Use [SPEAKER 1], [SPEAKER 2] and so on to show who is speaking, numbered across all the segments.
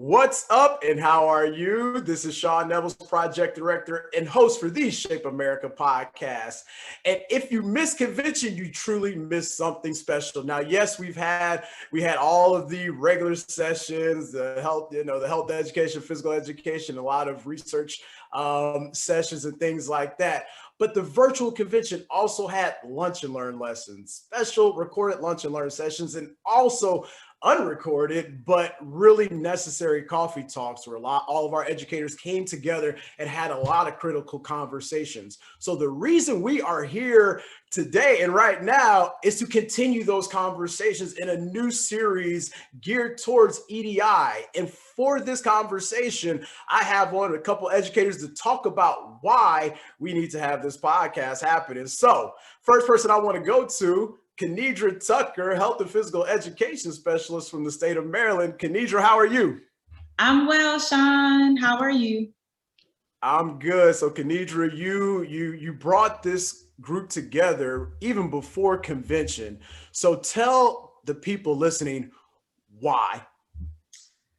[SPEAKER 1] What's up and how are you? This is Sean Neville's project director and host for the Shape America podcast. And if you missed convention, you truly missed something special. Now, yes, we had all of the regular sessions, the health education, physical education, a lot of research sessions and things like that. But the virtual convention also had lunch and learn lessons, special recorded lunch and learn sessions, and also unrecorded but really necessary coffee talks where all of our educators came together and had a lot of critical conversations. So the reason we are here today and right now is to continue those conversations in a new series geared towards EDI. And for this conversation, I have a couple educators to talk about why we need to have this podcast happening. So first person I want to go to, Kennedra Tucker, Health and Physical Education Specialist from the state of Maryland. Kennedra, how are you?
[SPEAKER 2] I'm well, Sean. How are you?
[SPEAKER 1] I'm good. So Kennedra, you brought this group together even before convention. So tell the people listening why.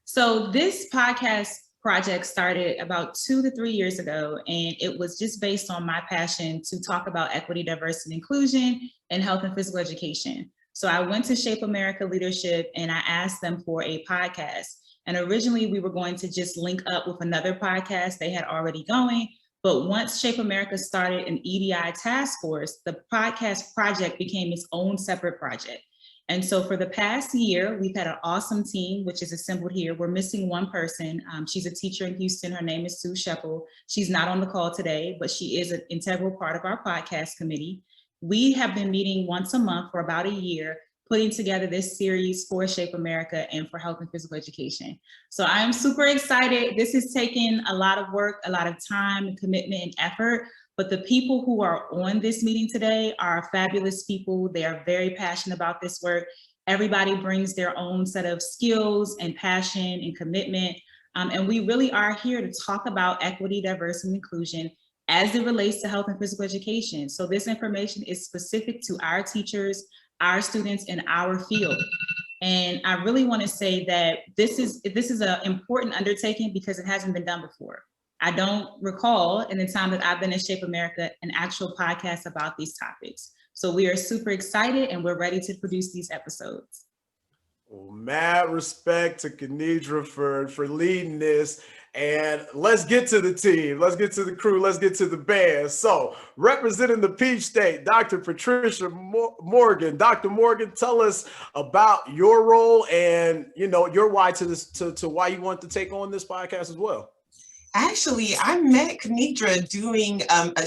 [SPEAKER 2] So this podcast project started about 2 to 3 years ago, and it was just based on my passion to talk about equity, diversity, and inclusion in health and physical education. So I went to Shape America Leadership and I asked them for a podcast. And originally we were going to just link up with another podcast they had already going. But once Shape America started an EDI task force, the podcast project became its own separate project. And so for the past year, we've had an awesome team, which is assembled here. We're missing one person. She's a teacher in Houston. Her name is Sue Sheppel. She's not on the call today, but she is an integral part of our podcast committee. We have been meeting once a month for about a year, putting together this series for Shape America and for health and physical education. So I'm super excited. This has taken a lot of work, a lot of time, and commitment, and effort. But the people who are on this meeting today are fabulous people. They are very passionate about this work. Everybody brings their own set of skills and passion and commitment. And we really are here to talk about equity, diversity, and inclusion as it relates to health and physical education. So this information is specific to our teachers, our students, and our field. And I really want to say that this is an important undertaking because it hasn't been done before. I don't recall in the time that I've been at Shape America an actual podcast about these topics. So we are super excited and we're ready to produce these episodes.
[SPEAKER 1] Well, mad respect to Kennedra for leading this. And let's get to the team. Let's get to the crew. Let's get to the band. So representing the Peach State, Dr. Patricia Morgan. Dr. Morgan, tell us about your role and your why to why you want to take on this podcast as well.
[SPEAKER 3] Actually, I met Kennedra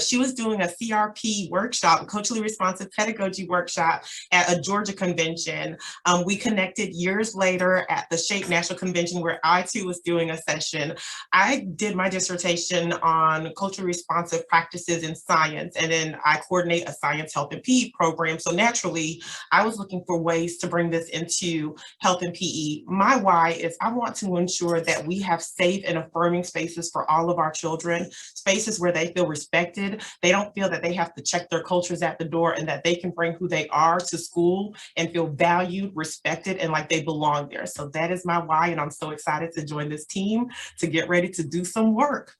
[SPEAKER 3] she was doing a CRP workshop, Culturally Responsive Pedagogy workshop at a Georgia convention. We connected years later at the SHAPE National Convention where I too was doing a session. I did my dissertation on culturally responsive practices in science, and then I coordinate a science, health, and PE program. So naturally, I was looking for ways to bring this into health and PE. My why is I want to ensure that we have safe and affirming spaces for all of our children, spaces where they feel respected. They don't feel that they have to check their cultures at the door and that they can bring who they are to school and feel valued, respected, and like they belong there. So that is my why, and I'm so excited to join this team to get ready to do some work.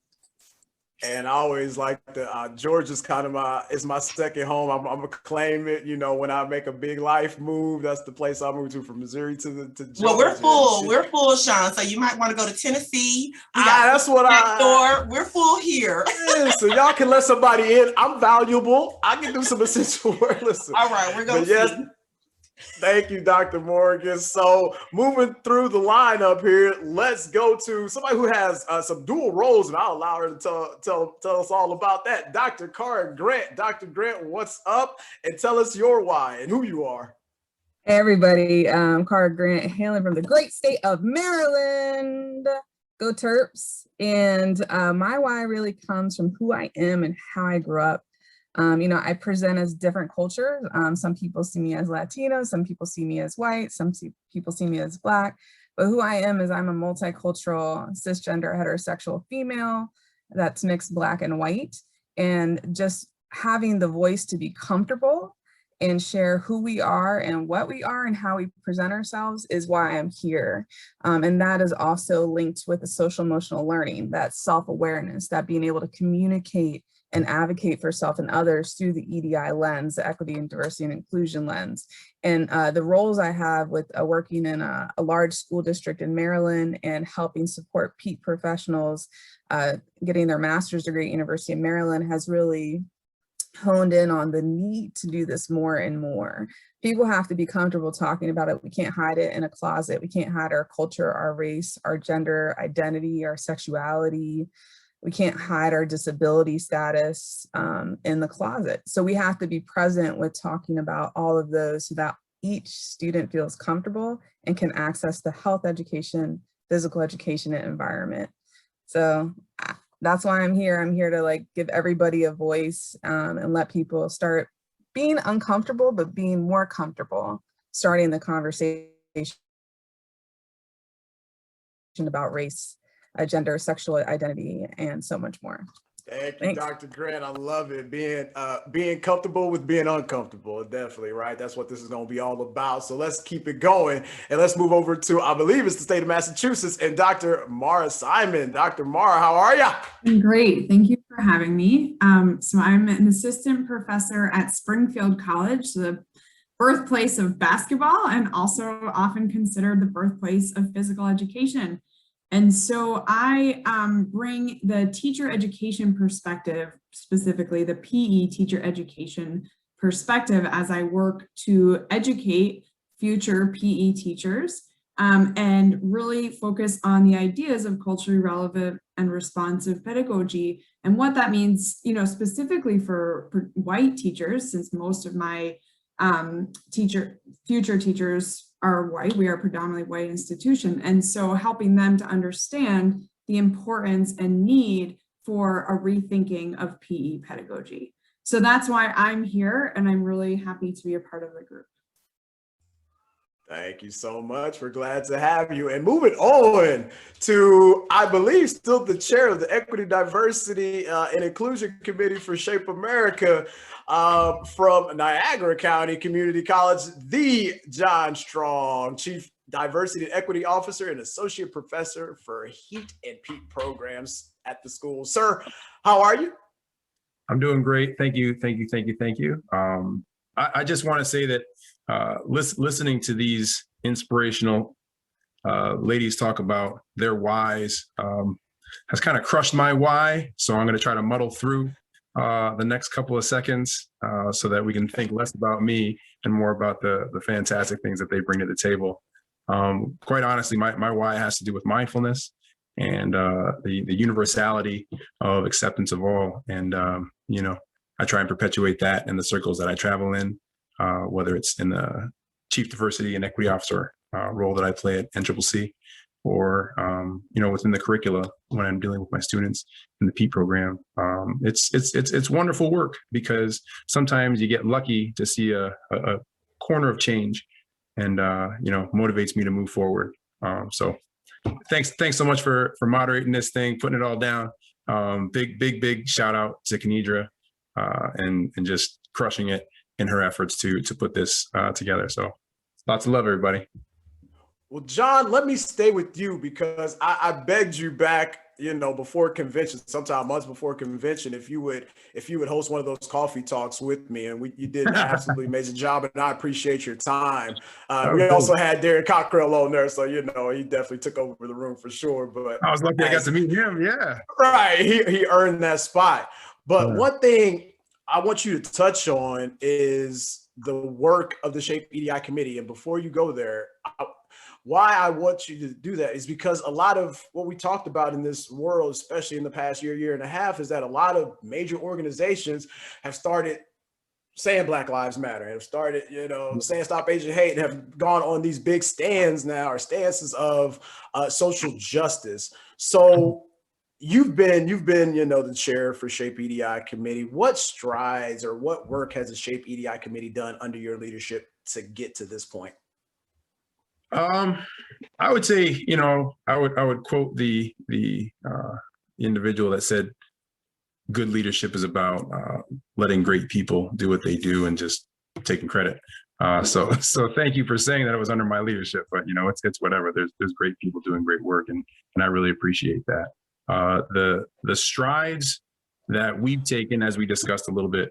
[SPEAKER 1] And I always like Georgia's kind of my second home. I'm gonna claim it. When I make a big life move, that's the place I moved to from Missouri to Georgia.
[SPEAKER 3] Well, we're full, Sean. So you might want to go to Tennessee.
[SPEAKER 1] That's what
[SPEAKER 3] we're full here.
[SPEAKER 1] Yeah, so y'all can let somebody in. I'm valuable. I can do some essential work. Listen.
[SPEAKER 3] All right, we're going to see.
[SPEAKER 1] Thank you, Dr. Morgan. So moving through the lineup here, let's go to somebody who has some dual roles, and I'll allow her to tell us all about that. Dr. Cara Grant. Dr. Grant, what's up? And tell us your why and who you are.
[SPEAKER 4] Hey, everybody. Cara Grant, hailing from the great state of Maryland. Go Terps. And my why really comes from who I am and how I grew up. I present as different cultures. Some people see me as Latino, some people see me as white, some people see me as Black, but who I am is I'm a multicultural, cisgender, heterosexual female that's mixed Black and white. And just having the voice to be comfortable and share who we are and what we are and how we present ourselves is why I'm here. And that is also linked with the social emotional learning, that self-awareness, that being able to communicate and advocate for self and others through the EDI lens, the equity and diversity and inclusion lens. And the roles I have with working in a large school district in Maryland and helping support PEAT professionals getting their master's degree at University of Maryland has really honed in on the need to do this more and more. People have to be comfortable talking about it. We can't hide it in a closet. We can't hide our culture, our race, our gender identity, our sexuality. We can't hide our disability status in the closet. So we have to be present with talking about all of those so that each student feels comfortable and can access the health education, physical education, and environment. So that's why I'm here. I'm here to like give everybody a voice and let people start being uncomfortable, but being more comfortable, starting the conversation about race, gender, sexual identity, and so much more.
[SPEAKER 1] Thank you,
[SPEAKER 4] Thanks.
[SPEAKER 1] Dr. Grant. I love it. Being comfortable with being uncomfortable. Definitely, right? That's what this is going to be all about. So let's keep it going. And let's move over to, I believe it's the state of Massachusetts, and Dr. Mara Simon. Dr. Mara, how are you?
[SPEAKER 5] I'm great. Thank you for having me. So I'm an assistant professor at Springfield College, the birthplace of basketball, and also often considered the birthplace of physical education. And so I bring the teacher education perspective, specifically the PE teacher education perspective, as I work to educate future PE teachers and really focus on the ideas of culturally relevant and responsive pedagogy and what that means, you know, specifically for white teachers, since most of my future teachers are white. We are a predominantly white institution. And so helping them to understand the importance and need for a rethinking of PE pedagogy. So that's why I'm here, and I'm really happy to be a part of the group.
[SPEAKER 1] Thank you so much. We're glad to have you. And moving on to, I believe, still the chair of the Equity, Diversity, and Inclusion Committee for Shape America from Niagara County Community College, the John Strong, Chief Diversity and Equity Officer and Associate Professor for HEAT and PEAT programs at the school. Sir, how are you?
[SPEAKER 6] I'm doing great. Thank you. I just want to say that listening to these inspirational ladies talk about their whys has kind of crushed my why. So I'm going to try to muddle through the next couple of seconds so that we can think less about me and more about the fantastic things that they bring to the table. Quite honestly, my why has to do with mindfulness and the universality of acceptance of all. And, you know, I try and perpetuate that in the circles that I travel in, whether it's in the Chief Diversity and Equity Officer role that I play at NCCC, or you know, within the curricula when I'm dealing with my students in the PEAT program. It's wonderful work because sometimes you get lucky to see a corner of change, and you know, motivates me to move forward. So thanks so much for moderating this thing, putting it all down. Big shout out to Kennedra and just crushing it in her efforts to put this together. So lots of love, everybody.
[SPEAKER 1] Well, John, let me stay with you because I begged you back, you know, before convention, sometime months before convention, if you would host one of those coffee talks with me, and you did an absolutely amazing job, and I appreciate your time. We also had Darren Cockrell on there, so you know he definitely took over the room for sure. But
[SPEAKER 6] I was lucky I got to meet him. Yeah,
[SPEAKER 1] right, he earned that spot. But one thing I want you to touch on is the work of the Shape EDI committee, and before you go there, why I want you to do that is because a lot of what we talked about in this world, especially in the past year and a half, is that a lot of major organizations have started saying Black Lives Matter, and have started, you know, saying Stop Asian Hate, and have gone on these big stands now, or stances of social justice. So you've been, you know, the chair for Shape EDI committee. What strides or what work has the Shape EDI committee done under your leadership to get to this point?
[SPEAKER 6] I would say, you know, I would quote the individual that said, good leadership is about letting great people do what they do and just taking credit. So thank you for saying that it was under my leadership, but it's whatever. There's great people doing great work, and I really appreciate that. The strides that we've taken, as we discussed a little bit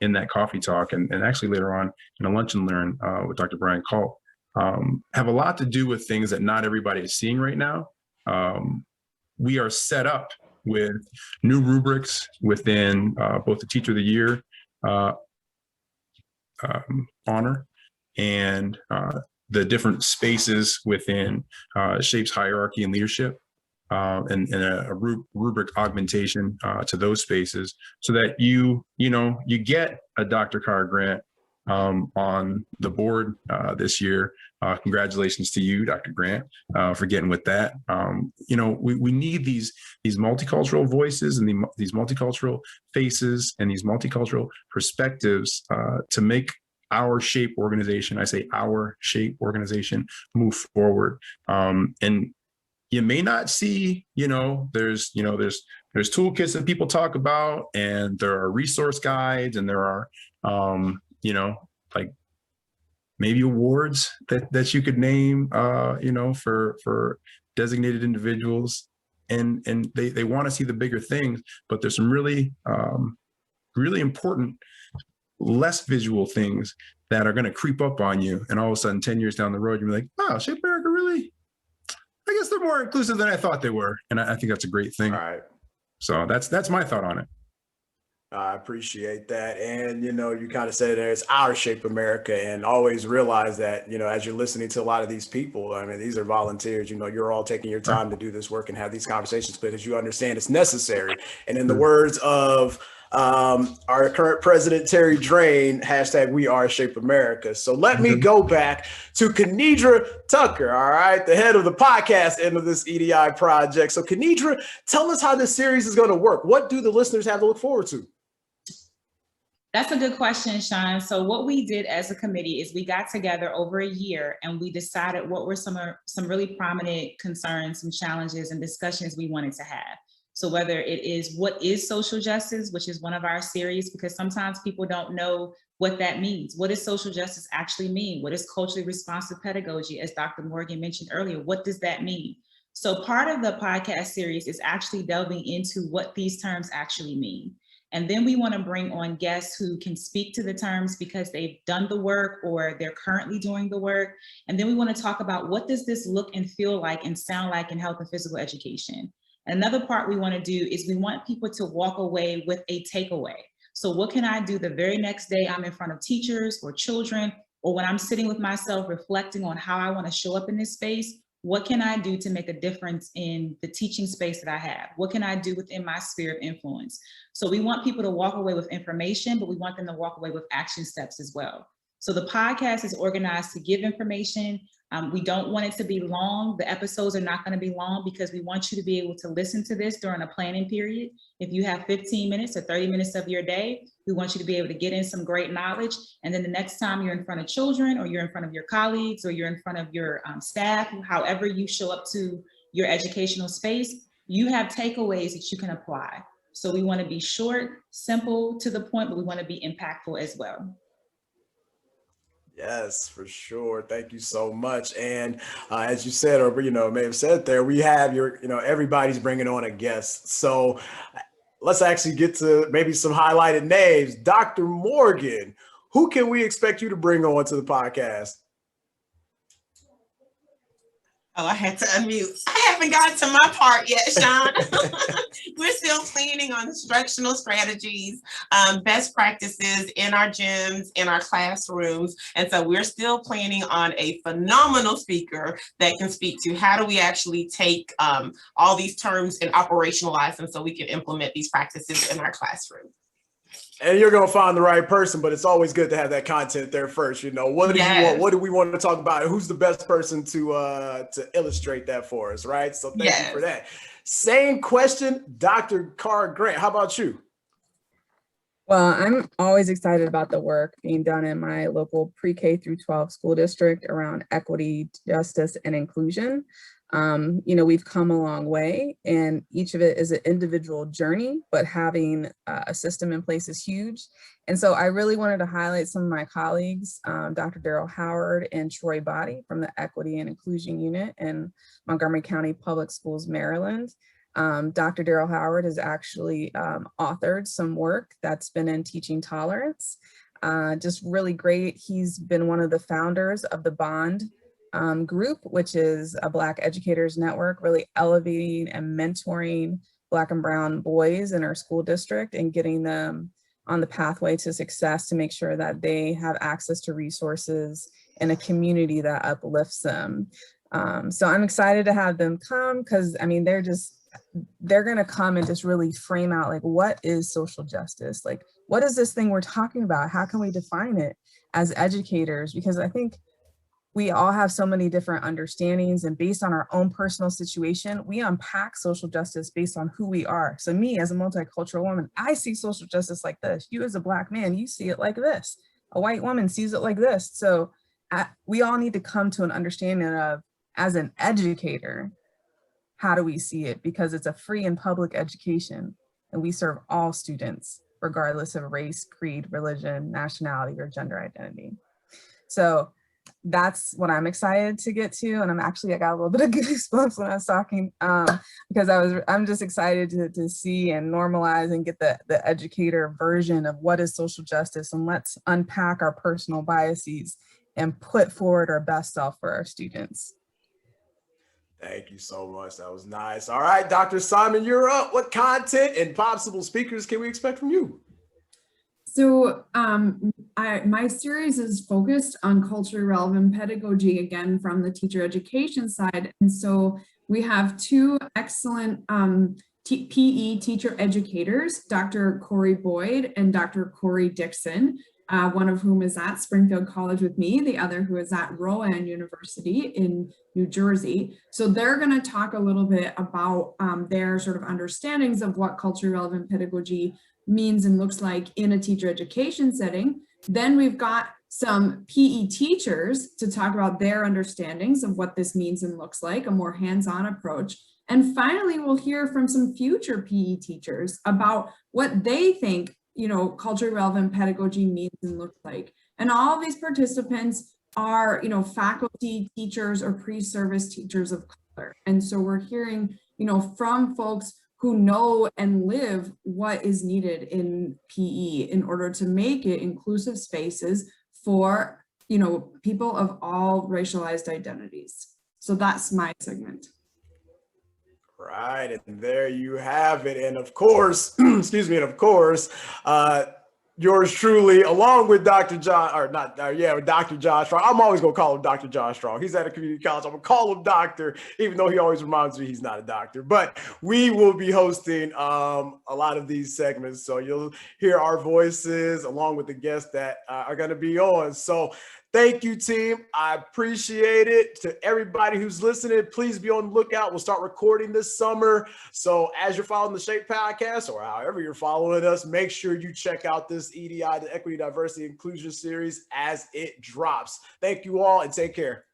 [SPEAKER 6] in that coffee talk, and actually later on in a lunch and learn with Dr. Brian Culp, have a lot to do with things that not everybody is seeing right now. We are set up with new rubrics within both the Teacher of the Year honor and the different spaces within SHAPE's hierarchy and leadership, and a rubric augmentation to those spaces, so that you get a Dr. Carr grant on the board this year. Congratulations to you, Dr. Grant, for getting with that. We need these multicultural voices and these multicultural faces and these multicultural perspectives to make our SHAPE organization, I say our SHAPE organization, move forward. And you may not see, there's toolkits that people talk about, and there are resource guides, and there are, like maybe awards that you could name, for designated individuals, and they want to see the bigger things, but there's some really, really important, less visual things that are going to creep up on you, and all of a sudden 10 years down the road, you're like, wow, SHAPE America really, I guess they're more inclusive than I thought they were. And I think that's a great thing.
[SPEAKER 1] All right.
[SPEAKER 6] So that's my thought on it.
[SPEAKER 1] I appreciate that. And, you kind of said there, it's our SHAPE America, and always realize that, as you're listening to a lot of these people, I mean, these are volunteers, you're all taking your time to do this work and have these conversations because you understand it's necessary. And in the words of our current president, Terry Drain, # we are SHAPE America. So let me go back to Kennedra Tucker, all right, the head of the podcast end of this EDI project. So Kennedra, tell us how this series is going to work. What do the listeners have to look forward to?
[SPEAKER 2] That's a good question, Sean. So what we did as a committee is we got together over a year and we decided what were some really prominent concerns, some challenges and discussions we wanted to have. So whether it is what is social justice, which is one of our series, because sometimes people don't know what that means. What does social justice actually mean? What is culturally responsive pedagogy? As Dr. Morgan mentioned earlier, what does that mean? So part of the podcast series is actually delving into what these terms actually mean. And then we want to bring on guests who can speak to the terms because they've done the work or they're currently doing the work. And then we want to talk about what does this look and feel like and sound like in health and physical education. Another part we want to do is we want people to walk away with a takeaway. So what can I do the very next day I'm in front of teachers or children, or when I'm sitting with myself reflecting on how I want to show up in this space? What can I do to make a difference in the teaching space that I have? What can I do within my sphere of influence? So we want people to walk away with information, but we want them to walk away with action steps as well. So the podcast is organized to give information. We don't want it to be long. The episodes are not going to be long because we want you to be able to listen to this during a planning period. If you have 15 minutes or 30 minutes of your day, we want you to be able to get in some great knowledge. And then the next time you're in front of children or you're in front of your colleagues or you're in front of your staff, however you show up to your educational space, you have takeaways that you can apply. So we want to be short, simple, to the point, but we want to be impactful as well.
[SPEAKER 1] Yes, for sure. Thank you so much. And as you said, or may have said there, we have everybody's bringing on a guest. So let's actually get to maybe some highlighted names. Dr. Morgan, who can we expect you to bring on to the podcast?
[SPEAKER 3] Oh, I had to unmute. I haven't gotten to my part yet, Sean. We're still planning on instructional strategies, best practices in our gyms, in our classrooms. And so we're still planning on a phenomenal speaker that can speak to how do we actually take all these terms and operationalize them so we can implement these practices in our classroom.
[SPEAKER 1] And you're going to find the right person, but it's always good to have that content there first. What do you want? What do we want to talk about? Who's the best person to illustrate that for us, right? So thank you for that. Same question, Dr. Carr Grant. How about you?
[SPEAKER 4] Well, I'm always excited about the work being done in my local pre-K through 12 school district around equity, justice, and inclusion. We've come a long way, and each of it is an individual journey, but having a system in place is huge. And so I really wanted to highlight some of my colleagues, Dr. Daryl Howard and Troy Body from the Equity and Inclusion Unit in Montgomery County Public Schools, Maryland. Dr. Daryl Howard has actually authored some work that's been in teaching tolerance. Just really great. He's been one of the founders of the BOND group, which is a Black educators network, really elevating and mentoring Black and Brown boys in our school district and getting them on the pathway to success to make sure that they have access to resources in a community that uplifts them. So I'm excited to have them come, because I mean, they're going to come and just really frame out, like, what is social justice? Like, what is this thing we're talking about? How can we define it as educators? Because I think we all have so many different understandings, and based on our own personal situation, we unpack social justice based on who we are. So me as a multicultural woman, I see social justice like this. You as a Black man, you see it like this. A white woman sees it like this. So we all need to come to an understanding of, as an educator, how do we see it? Because it's a free and public education, and we serve all students, regardless of race, creed, religion, nationality, or gender identity. So that's what I'm excited to get to. And I got a little bit of goosebumps when I was talking, because I'm just excited to see and normalize and get the educator version of what is social justice, and let's unpack our personal biases and put forward our best self for our students.
[SPEAKER 1] Thank you so much. That was nice. All right, Dr. Simon, you're up. What content and possible speakers can we expect from you?
[SPEAKER 5] So my series is focused on culturally relevant pedagogy, again, from the teacher education side. And so we have two excellent PE teacher educators, Dr. Corey Boyd and Dr. Corey Dixon, one of whom is at Springfield College with me, the other who is at Rowan University in New Jersey. So they're going to talk a little bit about their sort of understandings of what culturally relevant pedagogy means and looks like in a teacher education setting. Then we've got some PE teachers to talk about their understandings of what this means and looks like, a more hands-on approach. And finally, we'll hear from some future PE teachers about what they think, culturally relevant pedagogy means and looks like. And all of these participants are, faculty, teachers, or pre-service teachers of color. And so we're hearing, from folks who know and live what is needed in PE in order to make it inclusive spaces for, people of all racialized identities. So that's my segment.
[SPEAKER 1] Right, and there you have it. And of course, yours truly, along with Dr. John, with Dr. John Strong. I'm always gonna call him Dr. John Strong. He's at a community college. I'm gonna call him doctor, even though he always reminds me he's not a doctor. But we will be hosting a lot of these segments, so you'll hear our voices along with the guests that are gonna be on. So thank you, team. I appreciate it. To everybody who's listening, please be on the lookout. We'll start recording this summer. So as you're following the Shape Podcast, or however you're following us, make sure you check out this EDI, the Equity, Diversity, Inclusion series, as it drops. Thank you all, and take care.